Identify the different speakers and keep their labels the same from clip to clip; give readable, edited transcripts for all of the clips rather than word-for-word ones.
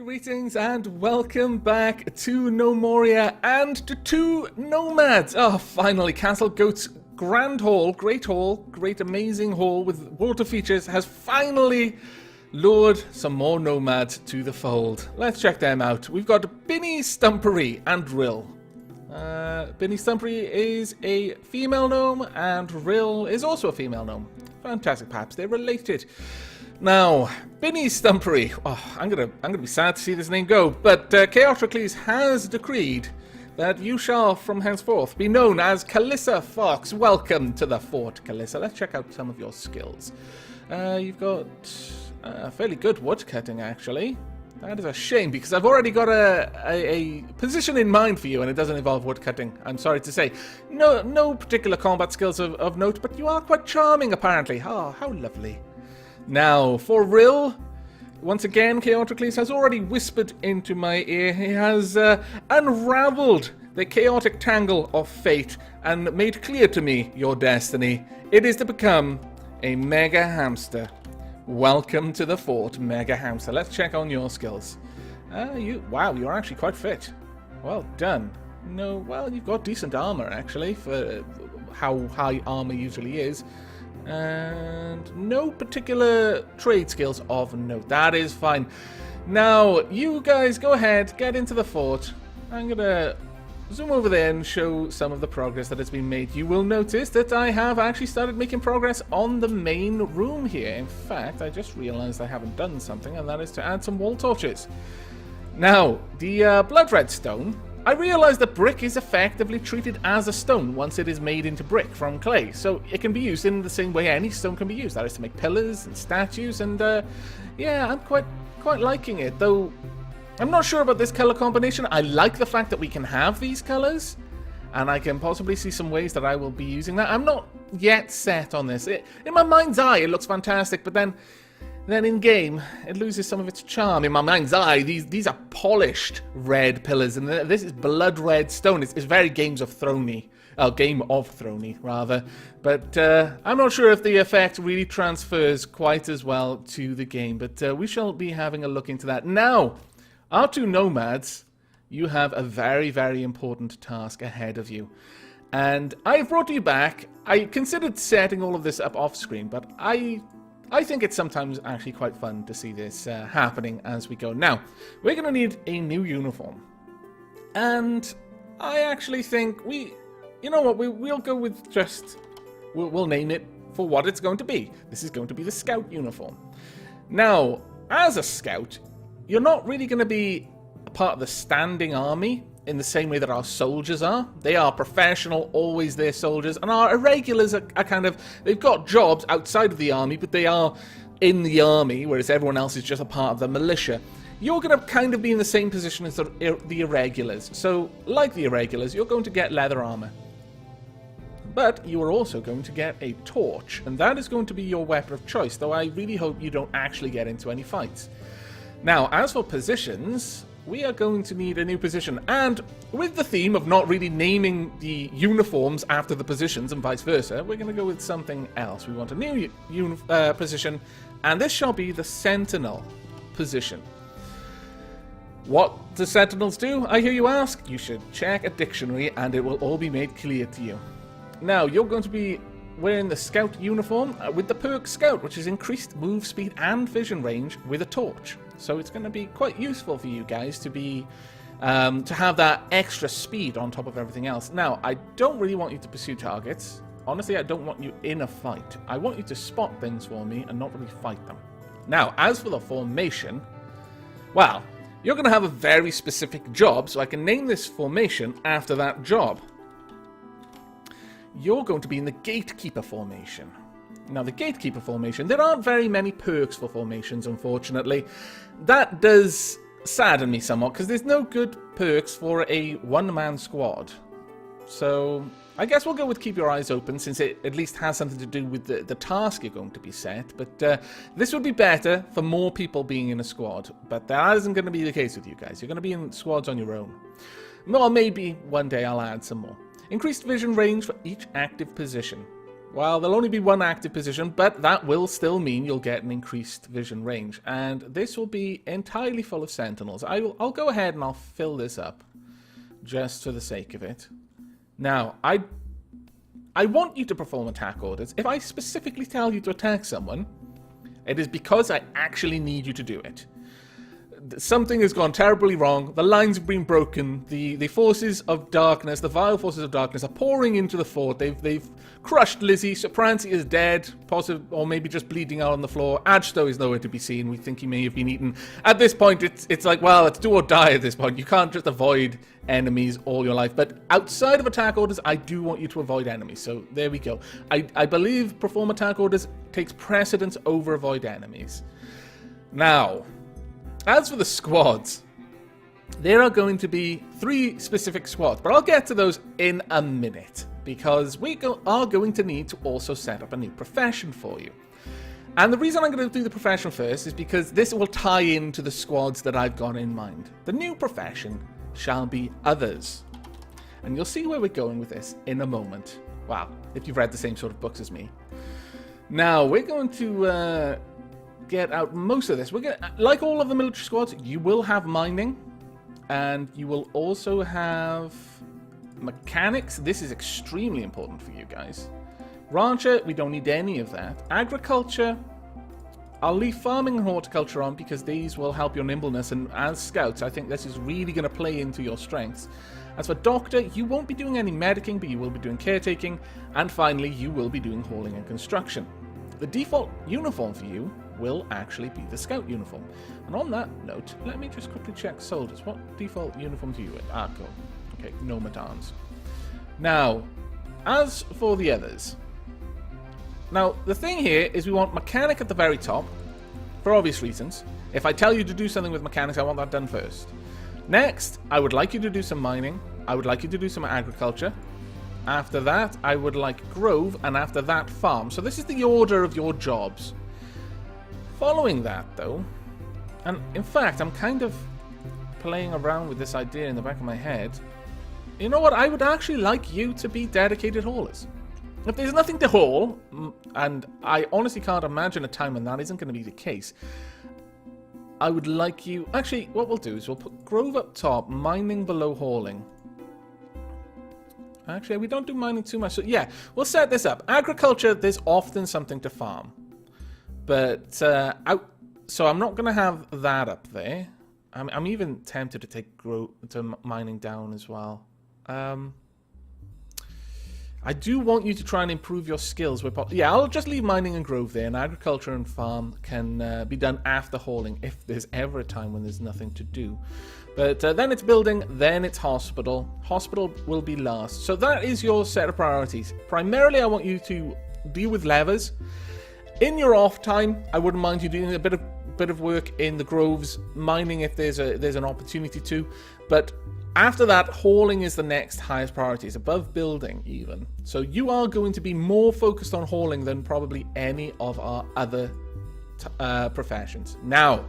Speaker 1: Greetings and welcome back to Gnomoria and to two nomads. Oh, finally, Castlegoat's grand hall, great amazing hall with water features has finally lured some more nomads to the fold. Let's check them out. We've got Binny, Stumpery and Rill. Binny Stumpery is a female gnome and Rill is also a female gnome. Fantastic, perhaps they're related. Now, Binny Stumpery. Oh, I'm gonna be sad to see this name go, but Chaotrocles has decreed that you shall, from henceforth, be known as Calissa Fox. Welcome to the fort, Calissa. Let's check out some of your skills. You've got fairly good woodcutting, actually. That is a shame, because I've already got a position in mind for you, and it doesn't involve woodcutting, I'm sorry to say. No particular combat skills of note, but you are quite charming, apparently. Oh, how lovely. Now, for Rill, once again, Chaotrocles has already whispered into my ear. He has unraveled the chaotic tangle of fate and made clear to me your destiny. It is to become a mega hamster. Welcome to the fort, mega hamster. Let's check on your skills. Wow, you're actually quite fit. Well done. Well, you've got decent armor, actually, for how high armor usually is. And no particular trade skills of note. That is fine. Now, you guys go ahead, get into the fort. I'm going to zoom over there and show some of the progress that has been made. You will notice that I have actually started making progress on the main room here. In fact, I just realized I haven't done something, and that is to add some wall torches. Now, the blood red stone. I realized that brick is effectively treated as a stone once it is made into brick from clay, so it can be used in the same way any stone can be used. That is to make pillars and statues, and yeah, I'm quite liking it. Though I'm not sure about this color combination. I like the fact that we can have these colors, and I can possibly see some ways that I will be using that. I'm not yet set on this. In my mind's eye, it looks fantastic, but then in game, it loses some of its charm. In my mind's eye, these are polished red pillars, and this is blood red stone. It's very Game of Thrones-y, rather. But I'm not sure if the effect really transfers quite as well to the game, but we shall be having a look into that. Now, our two nomads, you have a very, very important task ahead of you. And I've brought you back. I considered setting all of this up off screen, but I think it's sometimes actually quite fun to see this happening as we go. Now, we're going to need a new uniform. And I actually think we'll go with we'll name it for what it's going to be. This is going to be the scout uniform. Now, as a scout, you're not really going to be a part of the standing army in the same way that our soldiers are. They are professional, always there soldiers, and our irregulars are kind of, they've got jobs outside of the army, but they are in the army, whereas everyone else is just a part of the militia. You're going to kind of be in the same position as the irregulars. So, like the irregulars, you're going to get leather armor. But you are also going to get a torch, and that is going to be your weapon of choice, though I really hope you don't actually get into any fights. Now, as for positions, we are going to need a new position, and with the theme of not really naming the uniforms after the positions and vice versa, we're going to go with something else. We want a new position, and this shall be the Sentinel position. What do Sentinels do, I hear you ask? You should check a dictionary, and it will all be made clear to you. Now, you're going to be wearing the Scout uniform with the perk Scout, which is increased move speed and vision range with a torch. So it's going to be quite useful for you guys to be to have that extra speed on top of everything else. Now, I don't really want you to pursue targets. Honestly, I don't want you in a fight. I want you to spot things for me and not really fight them. Now, as for the formation, well, you're going to have a very specific job, so I can name this formation after that job. You're going to be in the Gatekeeper formation. Now, the Gatekeeper formation, there aren't very many perks for formations, unfortunately. That does sadden me somewhat, because there's no good perks for a one-man squad. So, I guess we'll go with Keep Your Eyes Open, since it at least has something to do with the task you're going to be set. But this would be better for more people being in a squad. But that isn't going to be the case with you guys. You're going to be in squads on your own. Or maybe one day I'll add some more. Increased vision range for each active position. Well, there'll only be one active position, but that will still mean you'll get an increased vision range. And this will be entirely full of sentinels. I'll go ahead and I'll fill this up, just for the sake of it. Now, I want you to perform attack orders. If I specifically tell you to attack someone, it is because I actually need you to do it. Something has gone terribly wrong. The lines have been broken. The forces of darkness, the vile forces of darkness, are pouring into the fort. They've crushed Lizzie. Sopranzi is dead, or maybe just bleeding out on the floor. Adsto is nowhere to be seen. We think he may have been eaten. At this point, it's like, well, it's do or die at this point. You can't just avoid enemies all your life. But outside of attack orders, I do want you to avoid enemies. So there we go. I believe perform attack orders takes precedence over avoid enemies. Now, as for the squads, there are going to be 3 specific squads, but I'll get to those in a minute, because we are going to need to also set up a new profession for you. And the reason I'm going to do the profession first is because this will tie into the squads that I've got in mind. The new profession shall be Others. And you'll see where we're going with this in a moment. Wow, if you've read the same sort of books as me. Now, we're going to get out most of this. We're gonna, like all of the military squads, you will have mining, and you will also have mechanics. This is extremely important for you guys. Rancher, we don't need any of that. Agriculture, I'll leave farming and horticulture on because these will help your nimbleness, and as scouts, I think this is really going to play into your strengths. As for doctor, you won't be doing any medicing, but you will be doing caretaking, and finally, you will be doing hauling and construction. The default uniform for you will actually be the scout uniform. And on that note, let me just quickly check soldiers. What default uniform do you wear? Ah, cool. Okay, Nomad arms. Now, as for the others. Now, the thing here is we want mechanic at the very top, for obvious reasons. If I tell you to do something with mechanics, I want that done first. Next, I would like you to do some mining. I would like you to do some agriculture. After that, I would like grove, and after that, farm. So this is the order of your jobs. Following that, though, and in fact, I'm kind of playing around with this idea in the back of my head. You know what? I would actually like you to be dedicated haulers. If there's nothing to haul, and I honestly can't imagine a time when that isn't going to be the case, I would like you... Actually, what we'll do is we'll put grove up top, mining below hauling. Actually, we don't do mining too much. So yeah, we'll set this up. Agriculture, there's often something to farm. But, so I'm not going to have that up there. I'm even tempted to take mining down as well. I do want you to try and improve your skills. Yeah, I'll just leave mining and grove there, and agriculture and farm can be done after hauling, if there's ever a time when there's nothing to do. But then it's building, then it's hospital. Hospital will be last. So that is your set of priorities. Primarily, I want you to deal with levers. In your off time, I wouldn't mind you doing a bit of work in the groves, mining if there's an opportunity to. But after that, hauling is the next highest priority. It's above building even. So you are going to be more focused on hauling than probably any of our other professions. Now,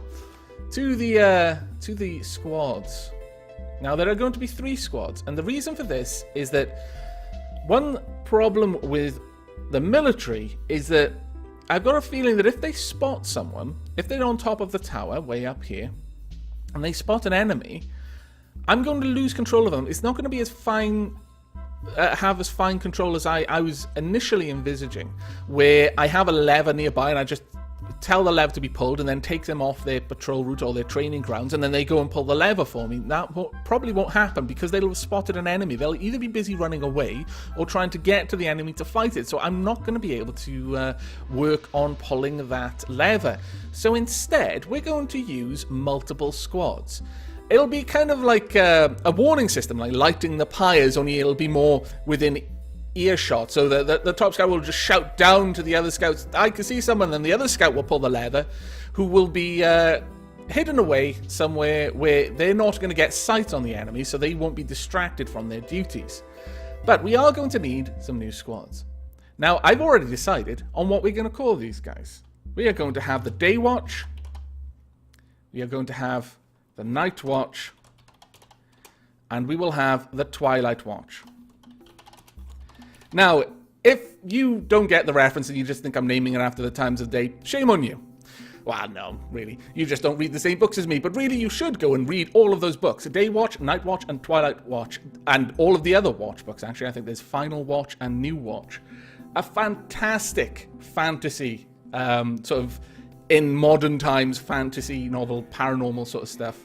Speaker 1: to the squads. Now there are going to be 3 squads, and the reason for this is that one problem with the military is that I've got a feeling that if they spot someone, if they're on top of the tower, way up here, and they spot an enemy, I'm going to lose control of them. It's not going to be as fine, have as fine control as I was initially envisaging, where I have a lever nearby and I just tell the lever to be pulled and then take them off their patrol route or their training grounds, and then they go and pull the lever for me. That probably won't happen because they'll have spotted an enemy. They'll either be busy running away or trying to get to the enemy to fight it. So I'm not going to be able to work on pulling that lever. So instead, we're going to use multiple squads. It'll be kind of like a warning system, like lighting the pyres, only it'll be more within earshot. So the top scout will just shout down to the other scouts, I can see someone, and the other scout will pull the lever, who will be hidden away somewhere where they're not going to get sight on the enemy, so they won't be distracted from their duties. But we are going to need some new squads. Now, I've already decided on what we're going to call these guys. We are going to have the Day Watch, we are going to have the Night Watch, and we will have the Twilight Watch. Now, if you don't get the reference and you just think I'm naming it after the times of day, shame on you. Well, no, really. You just don't read the same books as me, but really you should go and read all of those books. Day Watch, Night Watch, and Twilight Watch, and all of the other Watch books, actually. I think there's Final Watch and New Watch. A fantastic fantasy, sort of in modern times, fantasy novel, paranormal sort of stuff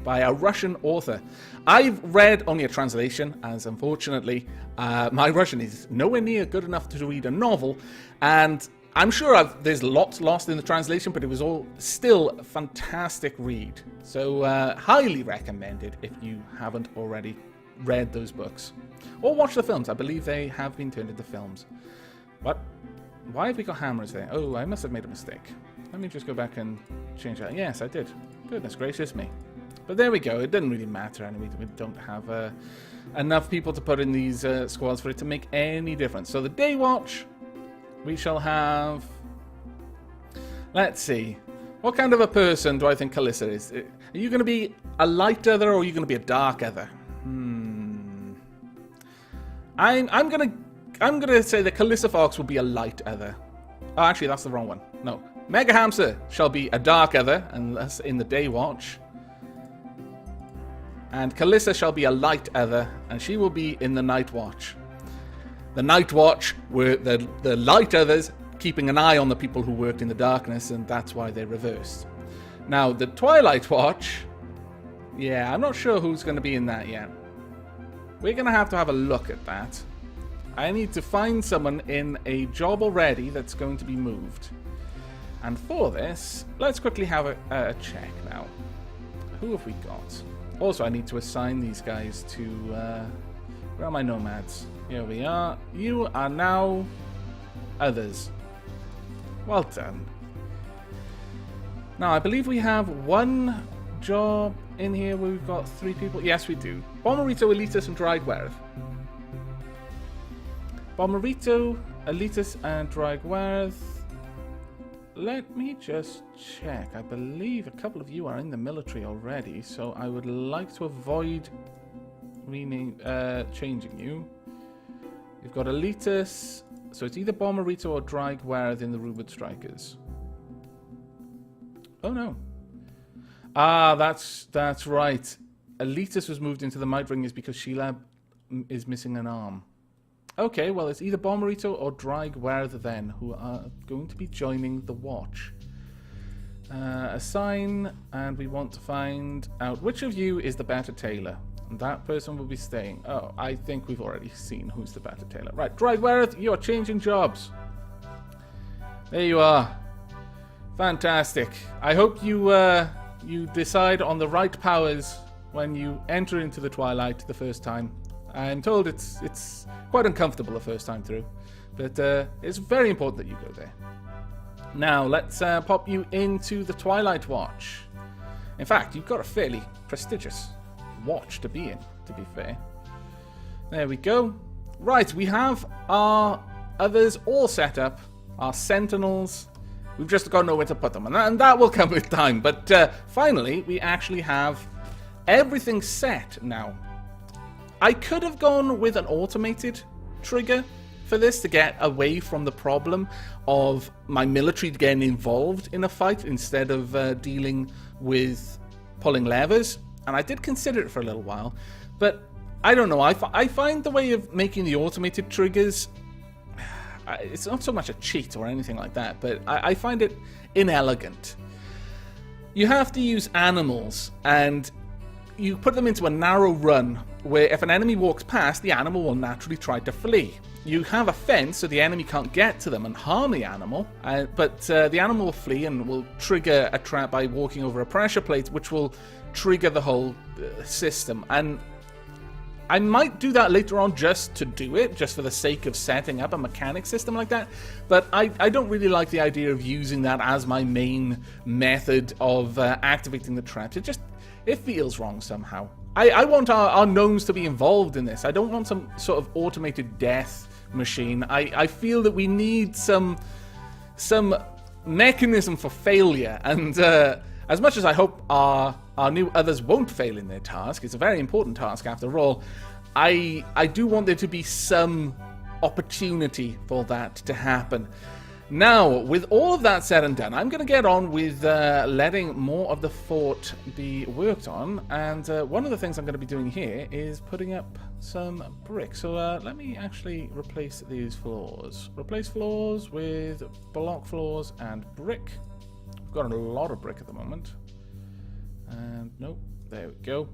Speaker 1: by a Russian author. I've read only a translation, as unfortunately my Russian is nowhere near good enough to read a novel, and I'm sure there's lots lost in the translation, but it was all still a fantastic read. So highly recommended if you haven't already read those books. Or watch the films. I believe they have been turned into films. What? Why have we got hammers there? Oh, I must have made a mistake. Let me just go back and change that. Yes, I did. Goodness gracious me. But there we go. It doesn't really matter anyway. We don't have enough people to put in these squads for it to make any difference. So the Day Watch, we shall have... Let's see. What kind of a person do I think Calissa is? Are you going to be a light other or are you going to be a dark other? I'm gonna say that Calissa Fox will be a light other. Oh, actually, that's the wrong one. No. Mega Hamster shall be a dark other, and that's in the Day Watch. And Calissa shall be a light other, and she will be in the Night Watch. The Night Watch were the light others keeping an eye on the people who worked in the darkness, and that's why they reversed. Now, the Twilight Watch, yeah, I'm not sure who's going to be in that yet. We're going to have a look at that. I need to find someone in a job already that's going to be moved. And for this, let's quickly have a check now. Who have we got? Also, I need to assign these guys to... where are my nomads? Here we are. You are now others. Well done. Now, I believe we have one job in here where we've got 3 people. Yes, we do. Bomberito, Elitus, and Drygwerth. Bomberito, Elitus, and Drygwerth. Let me just check. I believe a couple of you are in the military already, so I would like to avoid changing you. You've got Elitus, so it's either Bomberito or Drygwerth in the Rumored Strikers. Oh no. Ah, that's right. Elitus was moved into the Mightringers because Sheila is missing an arm. Okay, well, it's either Bomberito or Drygwerth then, who are going to be joining the Watch. Assign, and we want to find out which of you is the better tailor. And that person will be staying. Oh, I think we've already seen who's the better tailor. Right, Drygwerth, you are changing jobs. There you are. Fantastic. I hope you you decide on the right powers when you enter into the Twilight the first time. I'm told it's quite uncomfortable the first time through, but it's very important that you go there. Now, let's pop you into the Twilight Watch. In fact, you've got a fairly prestigious watch to be in, to be fair. There we go. Right, we have our others all set up, our sentinels. We've just got nowhere to put them, and that will come with time. But finally, we actually have everything set now. I could have gone with an automated trigger for this to get away from the problem of my military getting involved in a fight instead of dealing with pulling levers. And I did consider it for a little while, but I don't know. I find the way of making the automated triggers, it's not so much a cheat or anything like that, but I find it inelegant. You have to use animals, and you put them into a narrow run where if an enemy walks past, the animal will naturally try to flee. You have a fence so the enemy can't get to them and harm the animal, but the animal will flee and will trigger a trap by walking over a pressure plate, which will trigger the whole system. And I might do that later on just to do it, just for the sake of setting up a mechanic system like that, but I don't really like the idea of using that as my main method of activating the traps. It feels wrong somehow. I want our gnomes to be involved in this. I don't want some sort of automated death machine. I feel that we need some mechanism for failure. And as much as I hope our new others won't fail in their task, it's a very important task after all, I do want there to be some opportunity for that to happen. Now, with all of that said and done, I'm going to get on with letting more of the fort be worked on. And one of the things I'm going to be doing here is putting up some brick. So let me actually replace these floors. Replace floors with block floors and brick. We've got a lot of brick at the moment. And nope, there we go.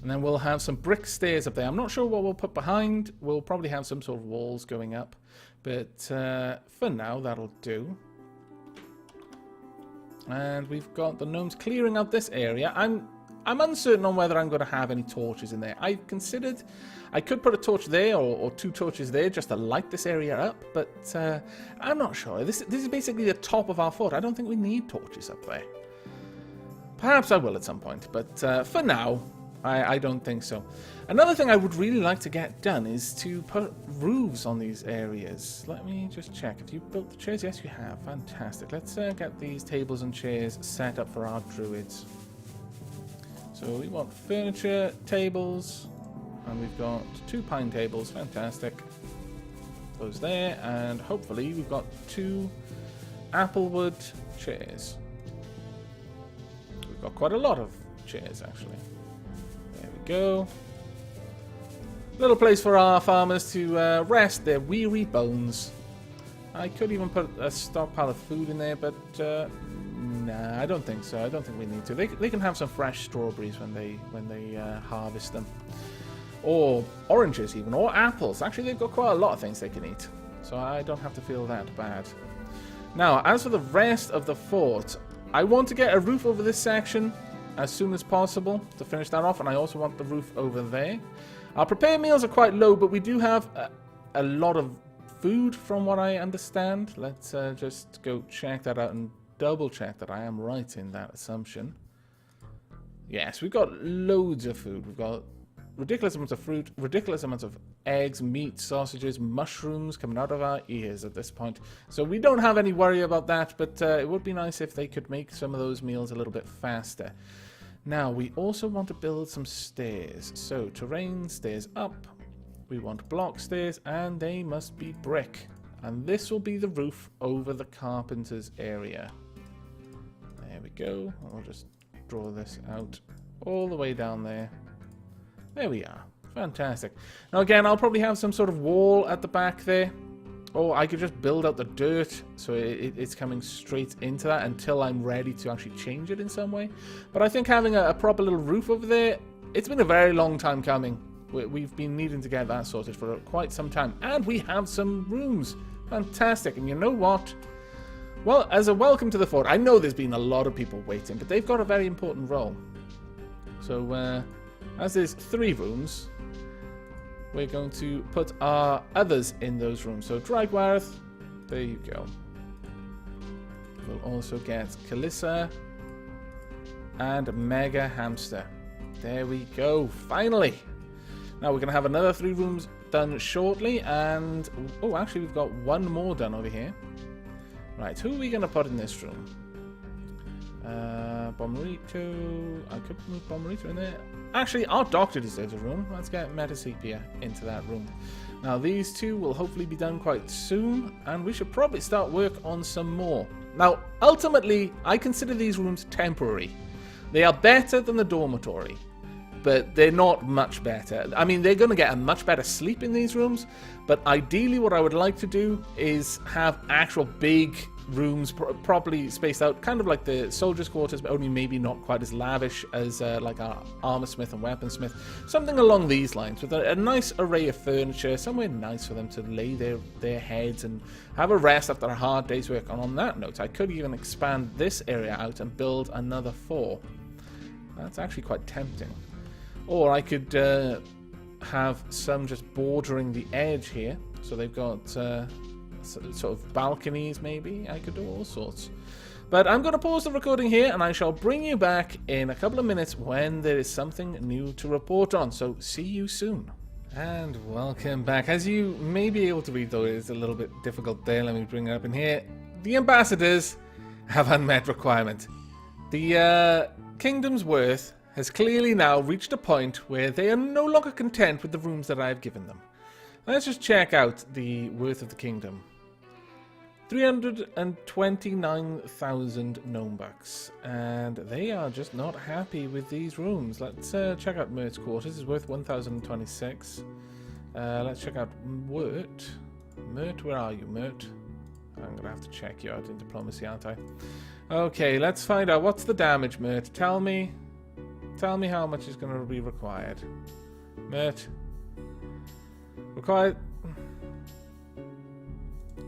Speaker 1: And then we'll have some brick stairs up there. I'm not sure what we'll put behind. We'll probably have some sort of walls going up. But for now, that'll do. And we've got the gnomes clearing out this area. I'm uncertain on whether I'm going to have any torches in there. I considered I could put a torch there or 2 torches there just to light this area up. But I'm not sure. This is basically the top of our fort. I don't think we need torches up there. Perhaps I will at some point. But for now, I don't think so. Another thing I would really like to get done is to put roofs on these areas. Let me just check. Have you built the chairs? Yes, you have. Fantastic. Let's get these tables and chairs set up for our druids. So we want furniture, tables, and we've got 2 pine tables. Fantastic. Those there, and hopefully we've got 2 applewood chairs. We've got quite a lot of chairs, actually. There we go. Little place for our farmers to rest their weary bones. I could even put a stockpile of food in there, but nah, I don't think so. I don't think we need to. They can have some fresh strawberries when they harvest them, or oranges even, or apples. Actually, they've got quite a lot of things they can eat, so I don't have to feel that bad. Now, as for the rest of the fort, I want to get a roof over this section as soon as possible to finish that off, and I also want the roof over there. Our prepared meals are quite low, but we do have a lot of food from what I understand. Let's just go check that out and double check that I am right in that assumption. Yes, we've got loads of food. We've got ridiculous amounts of fruit, ridiculous amounts of eggs, meat, sausages, mushrooms coming out of our ears at this point. So we don't have any worry about that, but it would be nice if they could make some of those meals a little bit faster. Now, we also want to build some stairs. So, terrain, stairs up. We want block stairs, and they must be brick. And this will be the roof over the carpenter's area. There we go. I'll just draw this out all the way down there. There we are. Fantastic. Now, again, I'll probably have some sort of wall at the back there. Or I could just build out the dirt so it's coming straight into that until I'm ready to actually change it in some way. But I think having a proper little roof over there, it's been a very long time coming. We've been needing to get that sorted for quite some time. And we have some rooms. Fantastic. And you know what? Well, as a welcome to the fort, I know there's been a lot of people waiting, but they've got a very important role. So, as there's 3 rooms, we're going to put our others in those rooms. So Dragwarth, there you go. We'll also get Kalissa and Mega Hamster. There we go, finally. Now we're going to have another 3 rooms done shortly, and oh, actually we've got 1 more done over here. Right, who are we going to put in this room? Bomarito. I could move Bomarito in there. Actually, our doctor deserves a room. Let's get Metasepia into that room. Now, these 2 will hopefully be done quite soon, and we should probably start work on some more. Now, ultimately, I consider these rooms temporary. They are better than the dormitory, but they're not much better. I mean, they're going to get a much better sleep in these rooms, but ideally what I would like to do is have actual big rooms properly spaced out, kind of like the soldiers' quarters, but only maybe not quite as lavish as like our armor smith and weaponsmith. Something along these lines, with a nice array of furniture, somewhere nice for them to lay their heads and have a rest after a hard day's work. And on that note, I could even expand this area out and build another 4. That's actually quite tempting. Or I could have some just bordering the edge here, so they've got sort of balconies maybe. I could do all sorts. But I'm going to pause the recording here, and I shall bring you back in a couple of minutes when there is something new to report on. So see you soon. And welcome back. As you may be able to read, though it is a little bit difficult there, let me bring it up in here. The ambassadors have unmet requirement. The Kingdom's Worth has clearly now reached a point where they are no longer content with the rooms that I have given them. Let's just check out the worth of the kingdom. 329,000 gnome bucks, and they are just not happy with these rooms. Let's check out Mert's quarters. It's worth 1,026. Let's check out Wirt. Mert, where are you, Mert? I'm gonna have to check you out in diplomacy, aren't I? Okay, let's find out. What's the damage, Mert? Tell me how much is gonna be required. Mert. Required.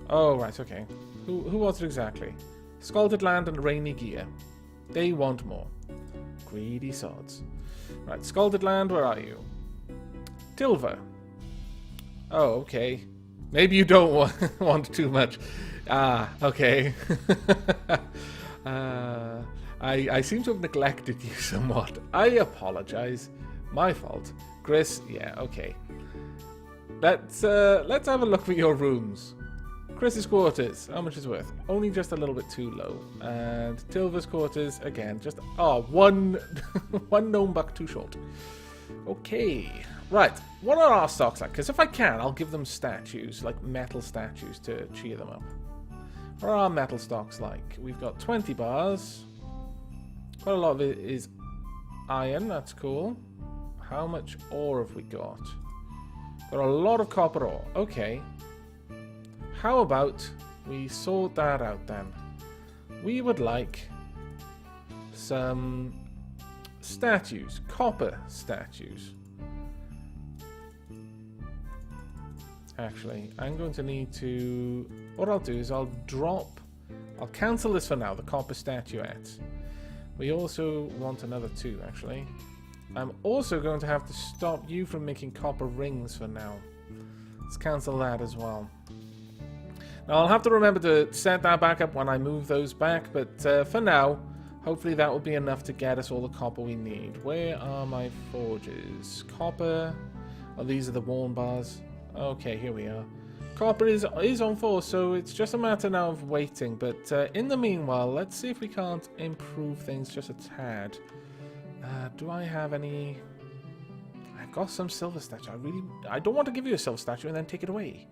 Speaker 1: Oh, right, okay. Who was it exactly? Scalded Land and Rainy Gear. They want more. Greedy sods. Right, Scalded Land, where are you? Tilver. Oh, okay. Maybe you don't want too much. Ah, okay. I seem to have neglected you somewhat. I apologize. My fault. Chris, yeah, okay. Let's have a look for your rooms. Chris's quarters, how much is worth? Only just a little bit too low. And Tilver's quarters, again, just one gnome buck too short. Okay, right. What are our stocks like? Because if I can, I'll give them statues, like metal statues, to cheer them up. What are our metal stocks like? We've got 20 bars. Quite a lot of it is iron. That's cool. How much ore have we got? Got a lot of copper ore. Okay. How about we sort that out then? We would like some statues, copper statues. Actually, I'm going to need to... What I'll do is I'll cancel this for now, the copper statuettes. We also want another 2, actually. I'm also going to have to stop you from making copper rings for now. Let's cancel that as well. Now, I'll have to remember to set that back up when I move those back, but for now, hopefully that will be enough to get us all the copper we need. Where are my forges? Copper. Oh, these are the worn bars. Okay, here we are. Copper is on 4, so it's just a matter now of waiting. But in the meanwhile, let's see if we can't improve things just a tad. Do I have any... I've got some silver statue. I don't want to give you a silver statue and then take it away.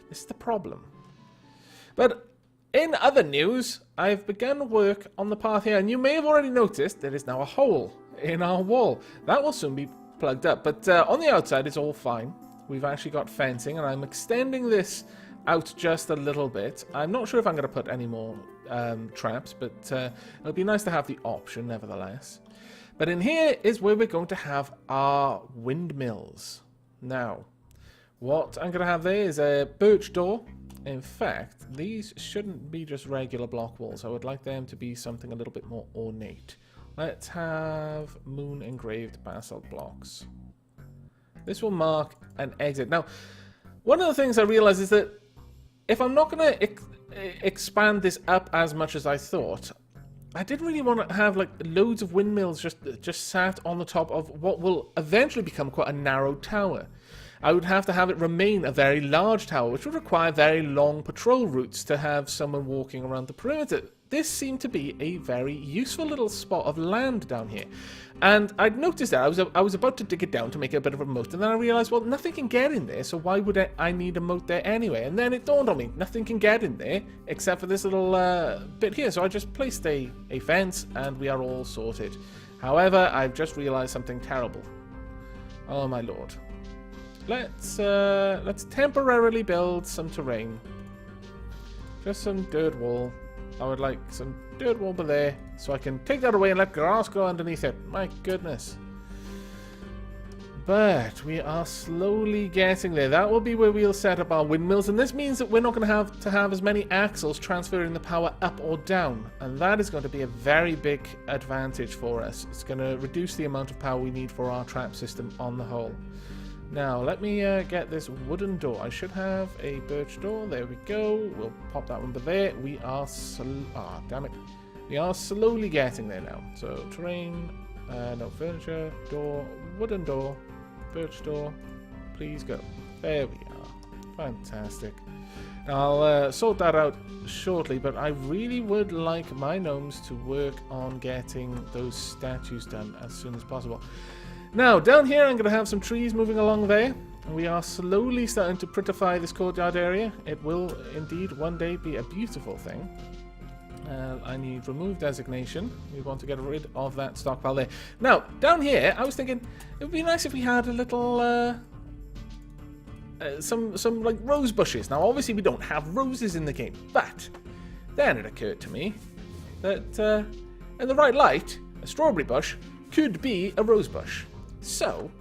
Speaker 1: This is the problem. But in other news, I've begun work on the path here, and you may have already noticed there is now a hole in our wall. That will soon be plugged up, but on the outside it's all fine. We've actually got fencing, and I'm extending this out just a little bit. I'm not sure if I'm going to put any more traps, but it'll be nice to have the option nevertheless. But in here is where we're going to have our windmills. Now, what I'm going to have there is a birch door. In fact, these shouldn't be just regular block walls. I would like them to be something a little bit more ornate. Let's have moon engraved basalt blocks. This will mark an exit. Now, one of the things I realize is that if I'm not going to expand this up as much as I thought, I didn't really want to have like loads of windmills just sat on the top of what will eventually become quite a narrow tower. I would have to have it remain a very large tower, which would require very long patrol routes to have someone walking around the perimeter. This seemed to be a very useful little spot of land down here. And I'd noticed that. I was about to dig it down to make it a bit of a moat, and then I realised, well, nothing can get in there, so why would I need a moat there anyway? And then it dawned on me, nothing can get in there except for this little bit here. So I just placed a fence, and we are all sorted. However, I've just realised something terrible. Oh my lord. Let's temporarily build some terrain. Just some dirt wall. I would like some dirt wall over there, so I can take that away and let grass grow underneath it. My goodness. But we are slowly getting there. That will be where we'll set up our windmills, and this means that we're not going to have as many axles transferring the power up or down, and that is going to be a very big advantage for us. It's going to reduce the amount of power we need for our trap system on the whole. Now, let me get this wooden door. I should have a birch door. There we go. We'll pop that one over there. We are damn it. We are slowly getting there now. So, terrain, no furniture, door, wooden door, birch door. Please go. There we are. Fantastic. Now, I'll sort that out shortly, but I really would like my gnomes to work on getting those statues done as soon as possible. Now, down here, I'm going to have some trees moving along there. We are slowly starting to prettify this courtyard area. It will indeed one day be a beautiful thing. I need remove designation. We want to get rid of that stockpile there. Now, down here, I was thinking it would be nice if we had a little, some like rose bushes. Now, obviously, we don't have roses in the game, but then it occurred to me that in the right light, a strawberry bush could be a rose bush. So,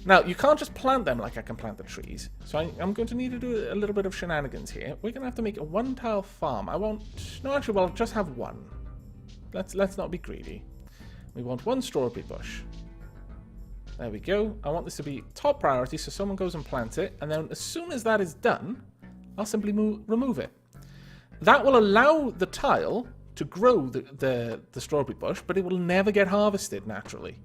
Speaker 1: now you can't just plant them like I can plant the trees. So I'm going to need to do a little bit of shenanigans here. We're going to have to make a one-tile farm. I won't... No, actually, we'll just have one. Let's not be greedy. We want one strawberry bush. There we go. I want this to be top priority, so someone goes and plants it. And then as soon as that is done, I'll simply remove it. That will allow the tile to grow the strawberry bush, but it will never get harvested naturally.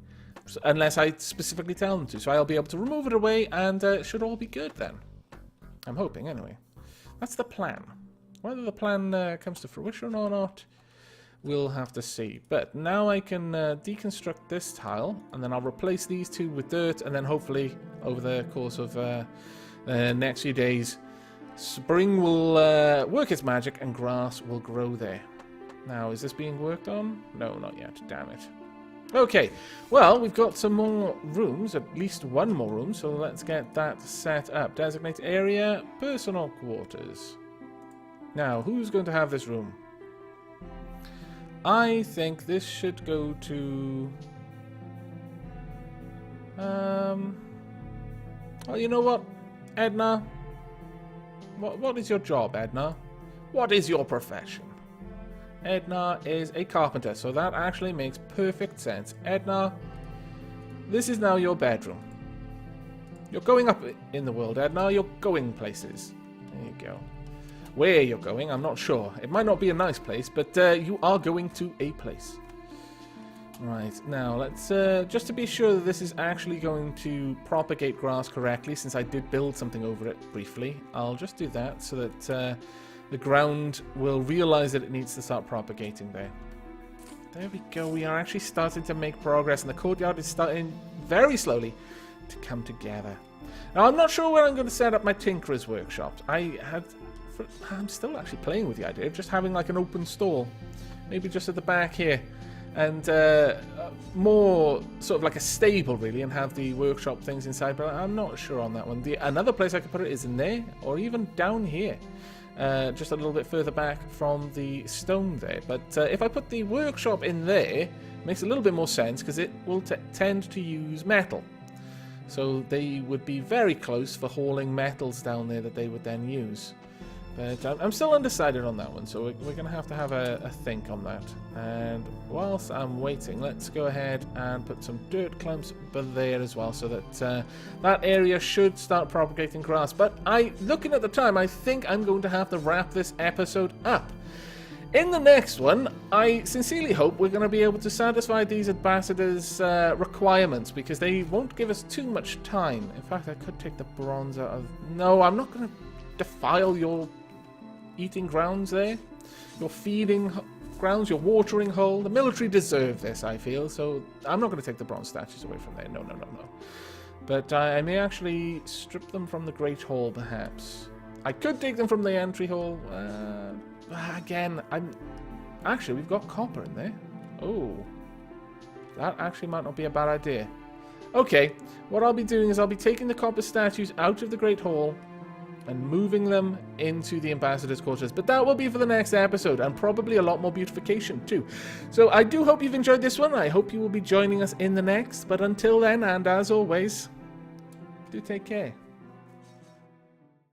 Speaker 1: Unless I specifically tell them to. So I'll be able to remove it away and it should all be good then. I'm hoping anyway. That's the plan. Whether the plan comes to fruition or not, we'll have to see. But now I can deconstruct this tile and then I'll replace these two with dirt and then hopefully over the course of the next few days, spring will work its magic and grass will grow there. Now, is this being worked on? No, not yet. Damn it. Okay, well, we've got some more rooms, at least one more room, so let's get that set up. Designate area, personal quarters. Now, who's going to have this room? I think this should go to... Well, you know what, Edna? What is your job, Edna? What is your profession? Edna is a carpenter, so that actually makes perfect sense. Edna, this is now your bedroom. You're going up in the world, Edna. You're going places. There you go. Where you're going, I'm not sure. It might not be a nice place, but you are going to a place. Right, now let's, just to be sure that this is actually going to propagate grass correctly, since I did build something over it briefly, I'll just do that so that... the ground will realize that it needs to start propagating there. There we go. We are actually starting to make progress, and the courtyard is starting very slowly to come together. Now, I'm not sure where I'm going to set up my tinkerer's workshops. I'm still actually playing with the idea of just having like an open stall. Maybe just at the back here. And more sort of like a stable, really, and have the workshop things inside. But I'm not sure on that one. Another place I could put it is in there, or even down here. Just a little bit further back from the stone there. But if I put the workshop in there, it makes a little bit more sense because it will tend to use metal. So they would be very close for hauling metals down there that they would then use. But I'm still undecided on that one, so we're going to have a think on that. And whilst I'm waiting, let's go ahead and put some dirt clumps there as well, so that that area should start propagating grass. But looking at the time, I think I'm going to have to wrap this episode up. In the next one, I sincerely hope we're going to be able to satisfy these ambassadors' requirements, because they won't give us too much time. In fact, I could take the bronze out of... No, I'm not going to defile your eating grounds there, your feeding grounds, your watering hole. The military deserve this, I feel, so I'm not going to take the bronze statues away from there. No. But I may actually strip them from the Great Hall, perhaps. I could take them from the entry hall. Again, actually, we've got copper in there. Oh, that actually might not be a bad idea. Okay, what I'll be doing is I'll be taking the copper statues out of the Great Hall and moving them into the ambassador's quarters. But that will be for the next episode, and probably a lot more beautification too. So I do hope you've enjoyed this one. I hope you will be joining us in the next. But until then, and as always, do take care.